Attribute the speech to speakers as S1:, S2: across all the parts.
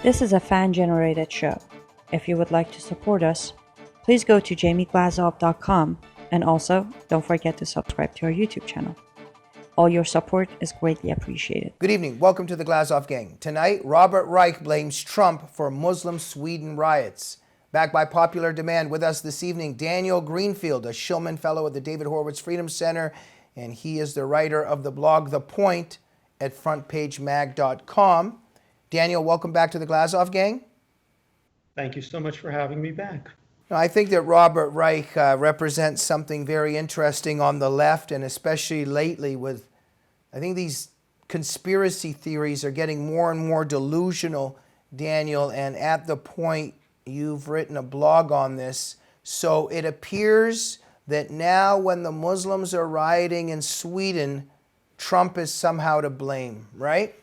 S1: This is a fan-generated show. If you would like to support us, please go to jamieglazov.com and also don't forget to subscribe to our YouTube channel. All your support is greatly appreciated.
S2: Good evening. Welcome to the Glazov Gang. Tonight, Robert Reich blames Trump for Muslim Sweden riots. Backed by popular demand, with us this evening, Daniel Greenfield, a Shillman Fellow at the David Horowitz Freedom Center, and he is the writer of the blog The Point at frontpagemag.com. Daniel, welcome back to the Glazov Gang.
S3: Thank you so much for having me back.
S2: I think that Robert Reich represents something very interesting on the left, and especially lately with, I think these conspiracy theories are getting more and more delusional, Daniel, and at the point you've written a blog on this. So it appears that now when the Muslims are rioting in Sweden, Trump is somehow to blame, right?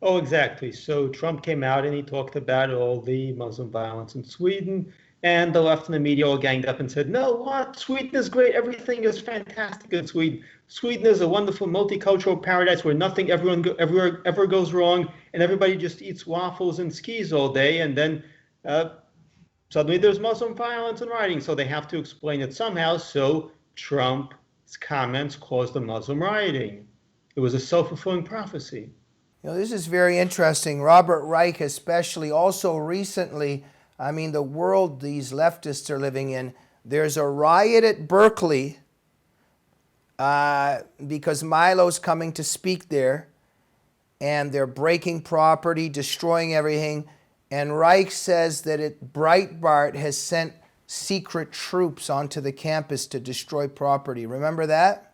S3: Oh, exactly. So Trump came out and he talked about all the Muslim violence in Sweden, and the left and the media all ganged up and said, no, what? Sweden is great. Everything is fantastic in Sweden. Sweden is a wonderful multicultural paradise where nothing everywhere ever goes wrong, and everybody just eats waffles and skis all day. And then suddenly there's Muslim violence and rioting, so they have to explain it somehow. So Trump's comments caused the Muslim rioting. It was a self-fulfilling prophecy.
S2: You know, this is very interesting. Robert Reich especially, also recently, I mean, the world these leftists are living in, there's a riot at Berkeley because Milo's coming to speak there, and they're breaking property, destroying everything, and Reich says that Breitbart has sent secret troops onto the campus to destroy property. Remember that?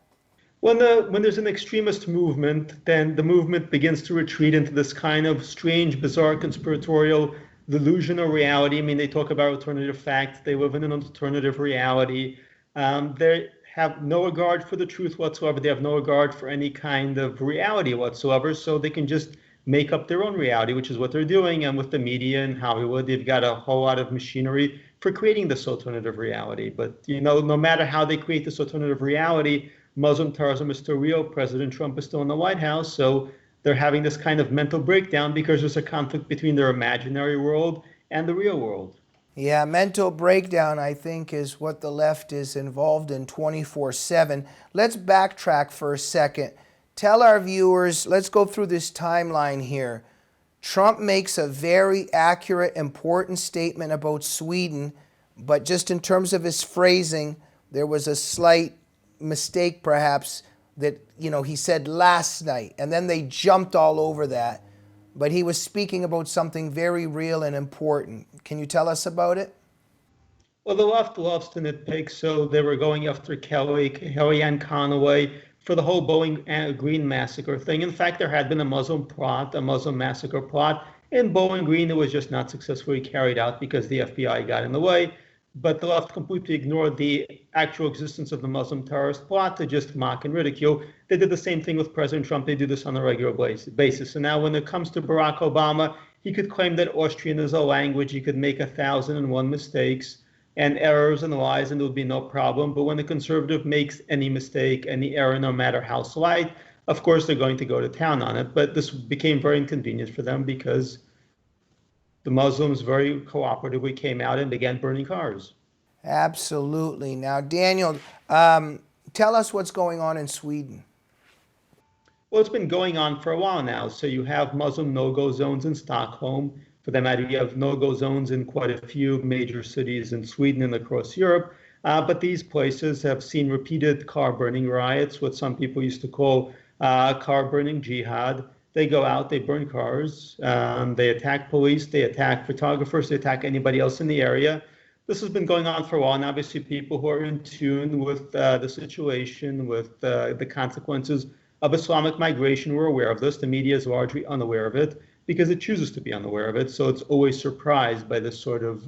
S3: When there's an extremist movement, then the movement begins to retreat into this kind of strange, bizarre, conspiratorial, delusional reality. I mean, they talk about alternative facts. They live in an alternative reality. They have no regard for the truth whatsoever. They have no regard for any kind of reality whatsoever. So they can just make up their own reality, which is what they're doing. And with the media in Hollywood, they've got a whole lot of machinery for creating this alternative reality. But, you know, no matter how they create this alternative reality, Muslim terrorism is still real. President Trump is still in the White House. So they're having this kind of mental breakdown because there's a conflict between their imaginary world and the real world.
S2: Yeah, mental breakdown, I think, is what the left is involved in 24/7. Let's backtrack for a second. Tell our viewers, let's go through this timeline here. Trump makes a very accurate, important statement about Sweden, but just in terms of his phrasing, there was a slight mistake perhaps that, you know, he said last night, and then they jumped all over that. But he was speaking about something very real and important. Can you tell us about it?
S3: Well, the left loves to nitpick, so they were going after Kellyanne Conway for the whole Bowling Green massacre thing. In fact, there had been a Muslim massacre plot in Bowling Green. It was just not successfully carried out because the FBI got in the way. But the left completely ignored the actual existence of the Muslim terrorist plot to just mock and ridicule. They did the same thing with President Trump. They do this on a regular basis. So now when it comes to Barack Obama, he could claim that Austrian is a language. He could make 1,001 mistakes and errors and lies, and there would be no problem. But when a conservative makes any mistake, any error, no matter how slight, of course, they're going to go to town on it. But this became very inconvenient for them because the Muslims very cooperatively came out and began burning cars.
S2: Absolutely. Now, Daniel, tell us what's going on in Sweden.
S3: Well, it's been going on for a while now. So you have Muslim no-go zones in Stockholm. For that matter, you have no-go zones in quite a few major cities in Sweden and across Europe. But these places have seen repeated car-burning riots, what some people used to call car-burning jihad. They go out, they burn cars, they attack police, they attack photographers, they attack anybody else in the area. This has been going on for a while, and obviously people who are in tune with the situation, with the consequences of Islamic migration were aware of this. The media is largely unaware of it because it chooses to be unaware of it, so it's always surprised by this sort of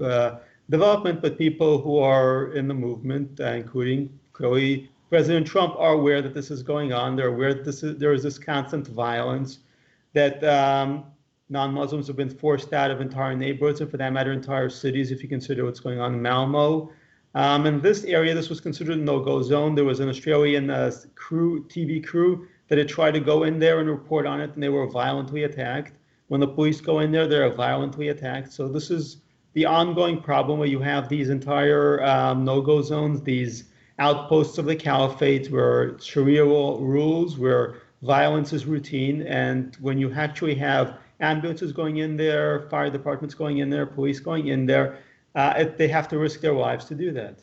S3: development. But people who are in the movement, including clearly President Trump, are aware that this is going on. They're aware that there is this constant violence, that non-Muslims have been forced out of entire neighborhoods, and for that matter, entire cities, if you consider what's going on in Malmo. In this area, this was considered a no-go zone. There was an Australian TV crew that had tried to go in there and report on it, and they were violently attacked. When the police go in there, they're violently attacked. So this is the ongoing problem where you have these entire no-go zones, these outposts of the caliphate where Sharia rules, where violence is routine. And when you actually have ambulances going in there, fire departments going in there, police going in there, they have to risk their lives to do that.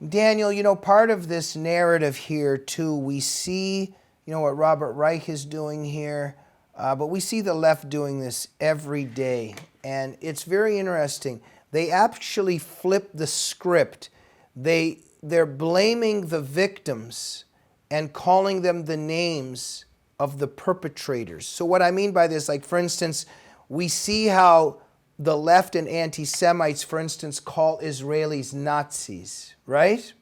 S2: Daniel, part of this narrative here too, we see, what Robert Reich is doing here, but we see the left doing this every day. And it's very interesting. They actually flip the script. They're blaming the victims and calling them the names of the perpetrators. So what I mean by this, like for instance, we see how the left and anti-Semites, for instance, call Israelis Nazis, right?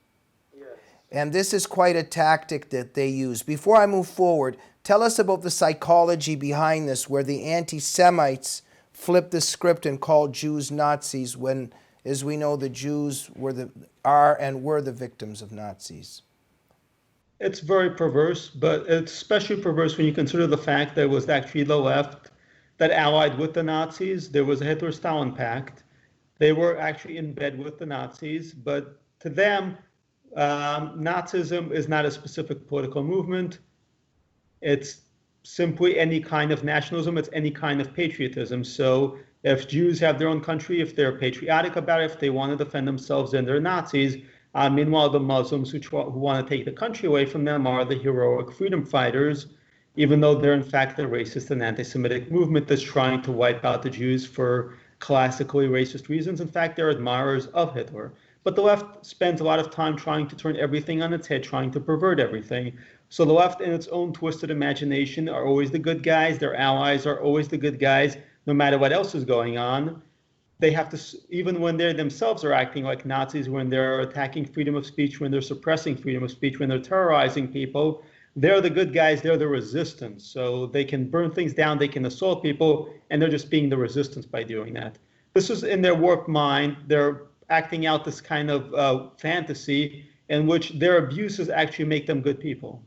S2: Yes. And this is quite a tactic that they use. Before I move forward, tell us about the psychology behind this, where the anti-Semites flip the script and call Jews Nazis when, as we know, the Jews are and were the victims of Nazis.
S3: It's very perverse, but it's especially perverse when you consider the fact that it was actually the left that allied with the Nazis. There was a Hitler-Stalin pact. They were actually in bed with the Nazis, but to them, Nazism is not a specific political movement. It's simply any kind of nationalism. It's any kind of patriotism. So if Jews have their own country, if they're patriotic about it, if they want to defend themselves, then they're Nazis. Meanwhile, the Muslims who want to take the country away from them are the heroic freedom fighters, even though they're in fact a racist and anti-Semitic movement that's trying to wipe out the Jews for classically racist reasons. In fact, they're admirers of Hitler. But the left spends a lot of time trying to turn everything on its head, trying to pervert everything. So the left, in its own twisted imagination, are always the good guys. Their allies are always the good guys, no matter what else is going on. They have to, even when they themselves are acting like Nazis, when they're attacking freedom of speech, when they're suppressing freedom of speech, when they're terrorizing people, they're the good guys, they're the resistance. So they can burn things down, they can assault people, and they're just being the resistance by doing that. This is in their warped mind. They're acting out this kind of fantasy in which their abuses actually make them good people.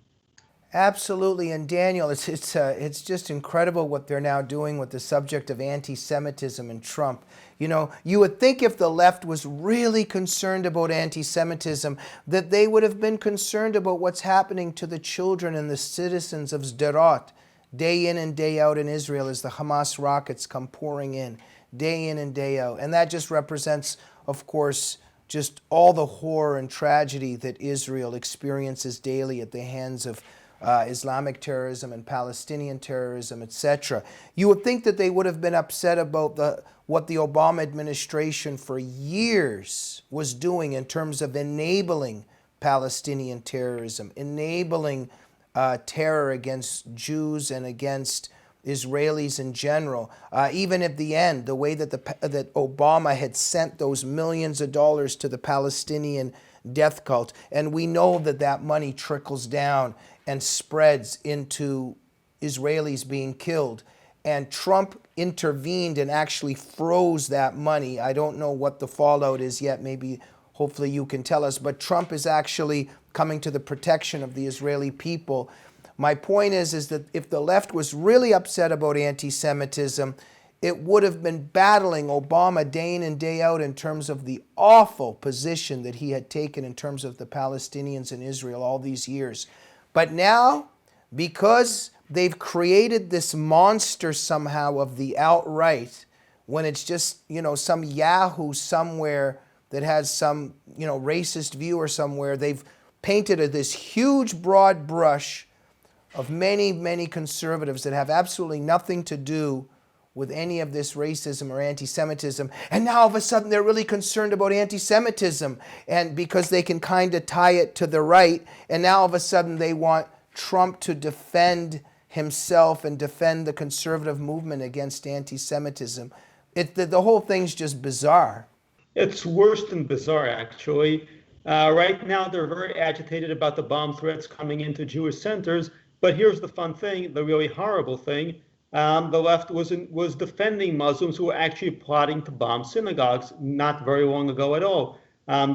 S2: Absolutely, and Daniel, it's just incredible what they're now doing with the subject of anti-Semitism and Trump. You would think if the left was really concerned about anti-Semitism, that they would have been concerned about what's happening to the children and the citizens of Sderot, day in and day out in Israel as the Hamas rockets come pouring in and day out. And that just represents, of course, just all the horror and tragedy that Israel experiences daily at the hands of Islamic terrorism and Palestinian terrorism, etc. You would think that they would have been upset about what the Obama administration for years was doing in terms of enabling Palestinian terrorism, enabling terror against Jews and against Israelis in general. Even at the end, the way that that Obama had sent those millions of dollars to the Palestinian death cult, and we know that that money trickles down and spreads into Israelis being killed. And Trump intervened and actually froze that money. I don't know what the fallout is yet. Maybe, hopefully you can tell us. But Trump is actually coming to the protection of the Israeli people. My point is that if the left was really upset about anti-Semitism, it would have been battling Obama day in and day out in terms of the awful position that he had taken in terms of the Palestinians in Israel all these years. But now, because they've created this monster somehow of the outright, when it's just, some yahoo somewhere that has some, racist view or somewhere, they've painted this huge broad brush of many, many conservatives that have absolutely nothing to do with any of this racism or anti-Semitism. And now all of a sudden they're really concerned about anti-Semitism, and because they can kind of tie it to the right, and now all of a sudden they want Trump to defend himself and defend the conservative movement against anti-Semitism. The whole thing's just bizarre.
S3: It's worse than bizarre, actually. Right now they're very agitated about the bomb threats coming into Jewish centers, but here's the fun thing, the really horrible thing. The left was defending Muslims who were actually plotting to bomb synagogues not very long ago at all.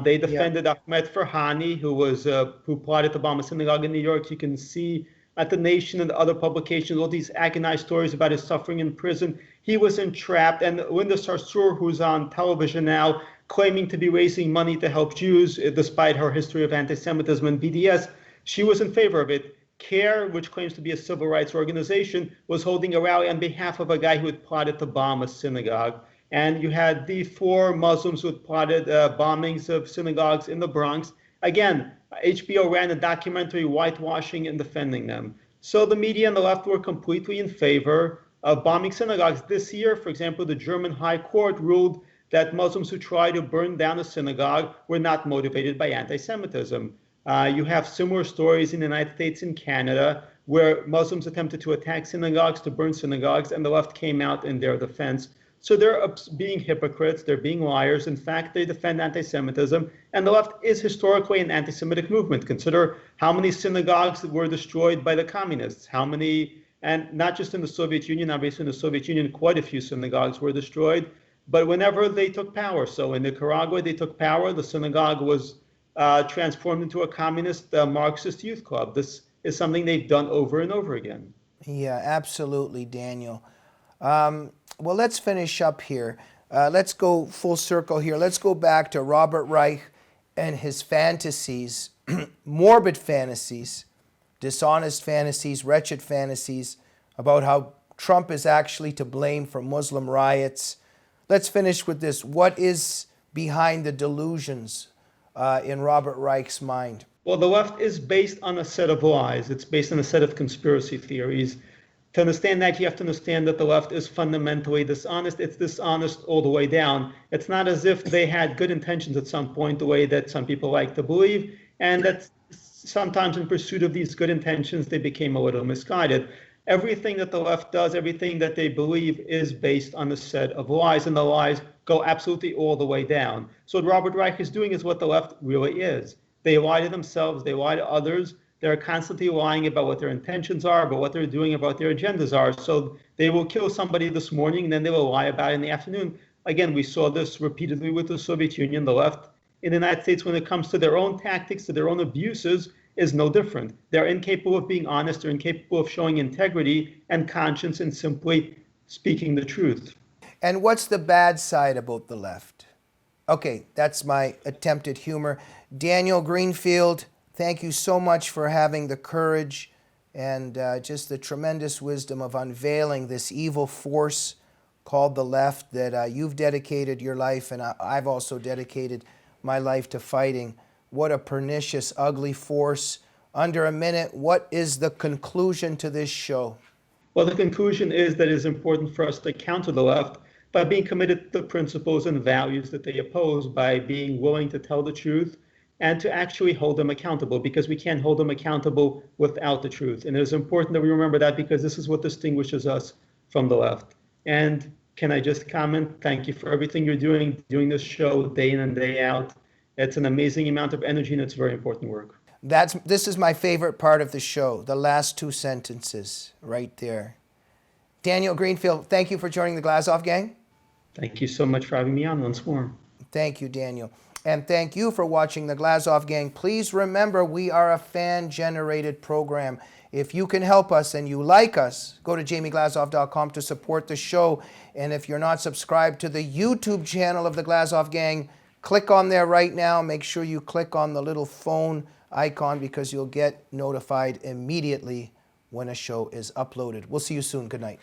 S3: They defended Ahmed Farhani, who plotted to bomb a synagogue in New York. You can see at The Nation and other publications, all these agonized stories about his suffering in prison. He was entrapped. And Linda Sarsour, who's on television now, claiming to be raising money to help Jews, despite her history of anti-Semitism and BDS, she was in favor of it. CARE, which claims to be a civil rights organization, was holding a rally on behalf of a guy who had plotted to bomb a synagogue. And you had the 4 Muslims who had plotted bombings of synagogues in the Bronx. Again, HBO ran a documentary whitewashing and defending them. So the media and the left were completely in favor of bombing synagogues. This year, for example, the German High Court ruled that Muslims who tried to burn down a synagogue were not motivated by anti-Semitism. You have similar stories in the United States and Canada where Muslims attempted to attack synagogues, to burn synagogues, and the left came out in their defense. So they're being hypocrites, they're being liars. In fact, they defend anti-Semitism, and the left is historically an anti-Semitic movement. Consider how many synagogues were destroyed by the communists, how many, and not just in the Soviet Union, obviously in the Soviet Union, quite a few synagogues were destroyed, but whenever they took power. So in Nicaragua, they took power, the synagogue was transformed into a communist Marxist youth club. This is something they've done over and over again.
S2: Yeah, absolutely, Daniel. Well, let's finish up here. Let's go full circle here. Let's go back to Robert Reich and his fantasies, morbid fantasies, dishonest fantasies, wretched fantasies about how Trump is actually to blame for Muslim riots. Let's finish with this. What is behind the delusions in Robert Reich's mind?
S3: Well, the left is based on a set of lies. It's based on a set of conspiracy theories. To understand that, you have to understand that the left is fundamentally dishonest. It's dishonest all the way down. It's not as if they had good intentions at some point, the way that some people like to believe, and that sometimes in pursuit of these good intentions, they became a little misguided. Everything that the left does, everything that they believe is based on a set of lies, and the lies go absolutely all the way down. So what Robert Reich is doing is what the left really is. They lie to themselves, they lie to others. They're constantly lying about what their intentions are, about what they're doing, about their agendas are. So they will kill somebody this morning, and then they will lie about it in the afternoon. Again, we saw this repeatedly with the Soviet Union. The left in the United States, when it comes to their own tactics, to their own abuses, is no different. They're incapable of being honest. They're incapable of showing integrity and conscience and simply speaking the truth.
S2: And what's the bad side about the left? Okay, that's my attempt at humor. Daniel Greenfield, thank you so much for having the courage and just the tremendous wisdom of unveiling this evil force called the left that you've dedicated your life, and I've also dedicated my life to fighting. What a pernicious, ugly force. Under a minute, what is the conclusion to this show?
S3: Well, the conclusion is that it is important for us to counter the left by being committed to the principles and values that they oppose, by being willing to tell the truth, and to actually hold them accountable, because we can't hold them accountable without the truth. And it is important that we remember that, because this is what distinguishes us from the left. And can I just comment? Thank you for everything you're doing this show day in and day out. It's an amazing amount of energy, and it's very important work.
S2: This is my favorite part of the show, the last 2 sentences right there. Daniel Greenfield, thank you for joining the Glazov Gang.
S3: Thank you so much for having me on once more.
S2: Thank you, Daniel. And thank you for watching the Glazov Gang. Please remember, we are a fan-generated program. If you can help us and you like us, go to jamieglazov.com to support the show. And if you're not subscribed to the YouTube channel of the Glazov Gang, click on there right now. Make sure you click on the little phone icon, because you'll get notified immediately when a show is uploaded. We'll see you soon. Good night.